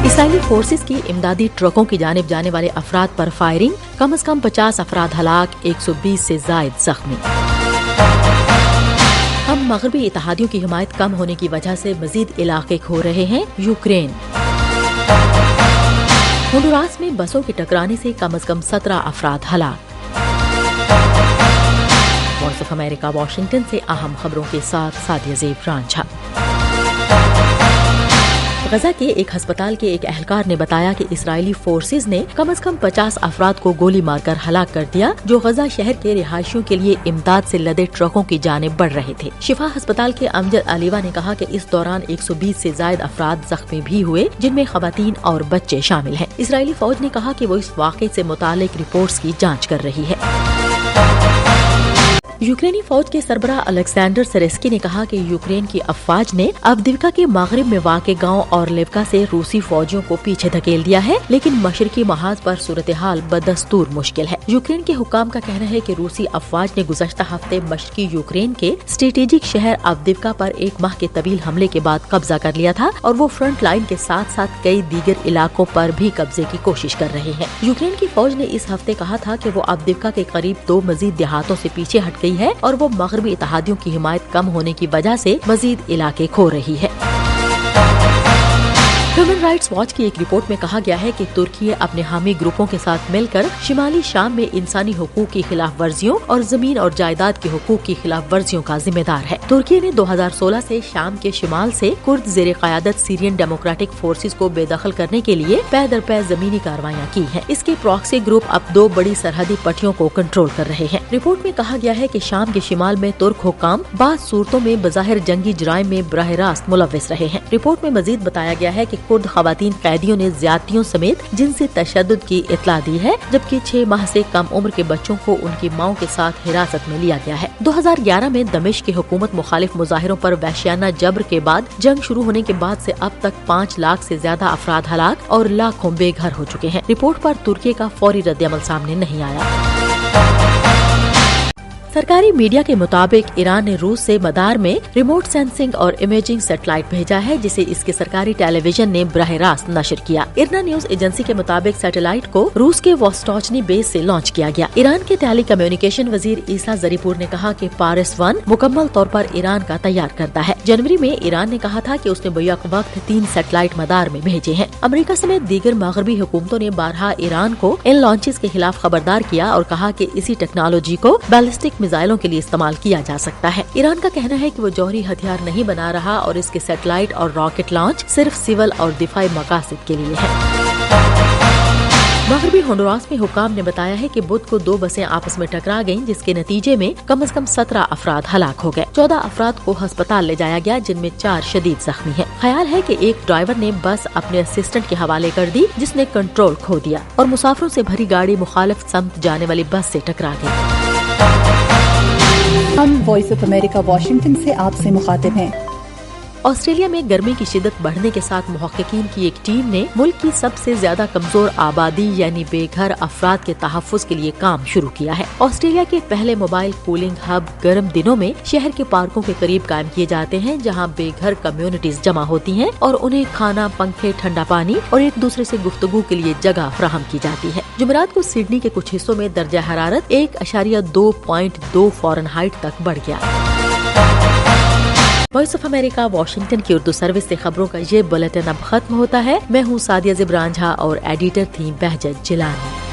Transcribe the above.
اسرائیلی forces کی امدادی ٹرکوں کی جانب جانے والے افراد پر فائرنگ، کم از کم 50 افراد ہلاک، 120 سے زائد زخمی۔ ہم مغربی اتحادیوں کی حمایت کم ہونے کی وجہ سے مزید علاقے کھو رہے ہیں، یوکرین۔ ہنڈوراس میں بسوں کے ٹکرانے سے کم از کم 17 افراد ہلاک۔ وائس آف امریکہ واشنگٹن سے اہم خبروں کے ساتھ سعدیہ زیب رانجھا۔ غزہ کے ایک ہسپتال کے ایک اہلکار نے بتایا کہ اسرائیلی فورسز نے کم از کم 50 افراد کو گولی مار کر ہلاک کر دیا، جو غزہ شہر کے رہائشیوں کے لیے امداد سے لدے ٹرکوں کی جانب بڑھ رہے تھے۔ شفا ہسپتال کے امجد علیوہ نے کہا کہ اس دوران 120 سے زائد افراد زخمی بھی ہوئے، جن میں خواتین اور بچے شامل ہیں۔ اسرائیلی فوج نے کہا کہ وہ اس واقعے سے متعلق رپورٹس کی جانچ کر رہی ہے۔ یوکرینی فوج کے سربراہ الیگزینڈر سیرسکی نے کہا کہ یوکرین کی افواج نے ابدیوکا کے مغرب میں واقع گاؤں اور لیوکا سے روسی فوجیوں کو پیچھے دھکیل دیا ہے، لیکن مشرقی محاذ پر صورتحال بدستور مشکل ہے۔ یوکرین کے حکام کا کہنا ہے کہ روسی افواج نے گزشتہ ہفتے مشرقی یوکرین کے اسٹریٹجک شہر ابدیوکا پر ایک ماہ کے طویل حملے کے بعد قبضہ کر لیا تھا، اور وہ فرنٹ لائن کے ساتھ ساتھ کئی دیگر علاقوں پر بھی قبضے کی کوشش کر رہے ہیں۔ یوکرین کی فوج نے اس ہفتے کہا تھا کہ وہ ابدیوکا کے قریب 2 مزید دیہاتوں سے پیچھے ہٹ گئی ہے، اور وہ مغربی اتحادیوں کی حمایت کم ہونے کی وجہ سے مزید علاقے کھو رہی ہے۔ ہیومن رائٹس واچ کی ایک رپورٹ میں کہا گیا ہے کہ ترکی اپنے حامی گروپوں کے ساتھ مل کر شمالی شام میں انسانی حقوق کی خلاف ورزیوں اور زمین اور جائیداد کے حقوق کی خلاف ورزیوں کا ذمہ دار ہے۔ ترکی نے 2016 سے شام کے شمال سے کرد زیر قیادت سیرین ڈیموکریٹک فورسز کو بے دخل کرنے کے لیے پے در پے زمینی کارروائیاں کی ہیں۔ اس کے پراکسی گروپ اب 2 بڑی سرحدی پٹیوں کو کنٹرول کر رہے ہیں۔ رپورٹ میں کہا گیا ہے کہ شام کے شمال میں ترک حکام بعض صورتوں میں بظاہر جنگی جرائم میں براہ راست ملوث رہے ہیں۔ رپورٹ میں مزید بتایا گیا ہے کہ کرد خواتین قیدیوں نے زیادتیوں سمیت جنسی تشدد کی اطلاع دی ہے، جبکہ 6 ماہ سے کم عمر کے بچوں کو ان کی ماؤں کے ساتھ حراست میں لیا گیا ہے۔ 2011 میں دمشق کی حکومت مخالف مظاہروں پر وحشیانہ جبر کے بعد جنگ شروع ہونے کے بعد سے اب تک 5 لاکھ سے زیادہ افراد ہلاک اور لاکھوں بے گھر ہو چکے ہیں۔ رپورٹ پر ترکی کا فوری رد عمل سامنے نہیں آیا۔ سرکاری میڈیا کے مطابق ایران نے روس سے مدار میں ریموٹ سینسنگ اور امیجنگ سیٹلائٹ بھیجا ہے، جسے اس کے سرکاری ٹیلی ویژن نے براہ راست نشر کیا۔ ارنا نیوز ایجنسی کے مطابق سیٹلائٹ کو روس کے واسٹوچنی بیس سے لانچ کیا گیا۔ ایران کے ٹیلی کمیونیکیشن وزیر عیسیٰ زری پور نے کہا کہ پارس 1 مکمل طور پر ایران کا تیار کردہ ہے۔ جنوری میں ایران نے کہا تھا کہ اس نے بیک وقت 3 سیٹلائٹ مدار میں بھیجے ہیں۔ امریکہ سمیت دیگر مغربی حکومتوں نے بارہا ایران کو ان لانچز کے خلاف خبردار کیا اور کہا کہ اسی ٹیکنالوجی کو بیلسٹک میزائلوں کے لیے استعمال کیا جا سکتا ہے۔ ایران کا کہنا ہے کہ وہ جوہری ہتھیار نہیں بنا رہا اور اس کے سیٹلائٹ اور راکٹ لانچ صرف سول اور دفاعی مقاصد کے لیے ہے۔ مغربی ہنڈوراس میں حکام نے بتایا ہے کہ بدھ کو 2 بسیں آپس میں ٹکرا گئیں، جس کے نتیجے میں کم از کم 17 افراد ہلاک ہو گئے۔ 14 افراد کو ہسپتال لے جایا گیا، جن میں 4 شدید زخمی ہیں۔ خیال ہے کہ ایک ڈرائیور نے بس اپنے اسسٹنٹ کے حوالے کر دی، جس نے کنٹرول کھو دیا اور مسافروں سے بھری گاڑی مخالف سمت جانے والی بس سے ٹکرا گئی۔ ہم وائس آف امریکہ واشنگٹن سے آپ سے مخاطب ہیں۔ آسٹریلیا میں گرمی کی شدت بڑھنے کے ساتھ محققین کی ایک ٹیم نے ملک کی سب سے زیادہ کمزور آبادی یعنی بے گھر افراد کے تحفظ کے لیے کام شروع کیا ہے۔ آسٹریلیا کے پہلے موبائل کولنگ ہب گرم دنوں میں شہر کے پارکوں کے قریب قائم کیے جاتے ہیں، جہاں بے گھر کمیونٹیز جمع ہوتی ہیں اور انہیں کھانا، پنکھے، ٹھنڈا پانی اور ایک دوسرے سے گفتگو کے لیے جگہ فراہم کی جاتی ہے۔ جمعرات کو سڈنی کے کچھ حصوں میں درجہ حرارت 1.2 فارنہائٹ تک بڑھ گیا۔ وائس آف امریکہ واشنگٹن کی اردو سروس سے خبروں کا یہ بلیٹن اب ختم ہوتا ہے۔ میں ہوں سعدیہ زیب رانجھا اور ایڈیٹر تھی بہجت جیلانی۔